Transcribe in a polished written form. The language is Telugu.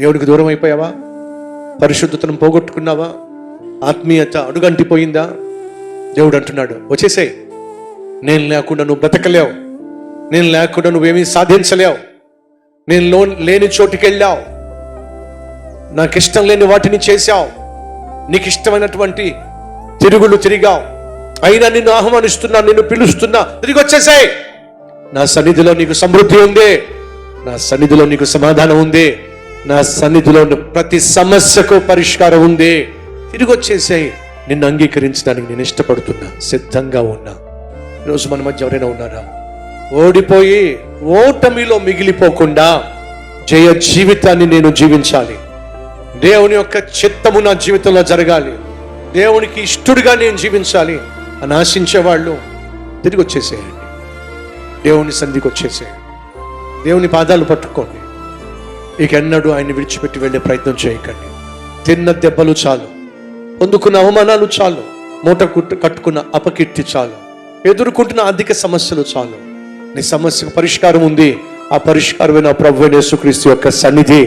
దేవుడికి దూరం అయిపోయావా? పరిశుద్ధతను పోగొట్టుకున్నావా? ఆత్మీయత అడుగంటిపోయిందా? దేవుడు అంటున్నాడు, వచ్చేసేయ్. నేను లేకుండా నువ్వు బ్రతకలేవు, నేను లేకుండా నువ్వేమీ సాధించలేవు. నేను లేని చోటుకి వెళ్ళావు, నాకు ఇష్టం లేని వాటిని చేశావు, నీకు ఇష్టమైనటువంటి తిరుగులు తిరిగావు. అయినా నిన్ను ఆహ్వానిస్తున్నా, నిన్ను పిలుస్తున్నా, తిరిగి వచ్చేసాయి. నా సన్నిధిలో నీకు సమృద్ధి ఉంది, నా సన్నిధిలో నీకు సమాధానం ఉంది, నా సన్నిధిలో ప్రతి సమస్యకు పరిష్కారం ఉంది. తిరిగి వచ్చేసాయి. నిన్ను అంగీకరించడానికి నేను ఇష్టపడుతున్నా, సిద్ధంగా ఉన్నా. ఈరోజు మన మధ్య ఎవరైనా ఉన్నారా? ఓడిపోయి ఓటమిలో మిగిలిపోకుండా జయ జీవితాన్ని నేను జీవించాలి, దేవుని యొక్క చిత్తము నా జీవితంలో జరగాలి, దేవునికి ఇష్టడుగా నేను జీవించాలి అని ఆశించేవాళ్ళు తిరిగి వచ్చేసేయండి. దేవుని సన్నిధికి వచ్చేసేయండి. దేవుని పాదాలు పట్టుకోండి. ఇక ఎన్నడూ ఆయన్ని విడిచిపెట్టి వెళ్ళే ప్రయత్నం చేయకండి. తిన్న దెబ్బలు చాలు, పొందుకున్న అవమానాలు చాలు, మూట కట్టుకున్న అపకీర్తి చాలు, ఎదుర్కొంటున్న ఆర్థిక సమస్యలు చాలు. నీ సమస్యకు పరిష్కారం ఉంది. ఆ పరిష్కారమైన ప్రభువైన యేసుక్రీస్తు యొక్క సన్నిధి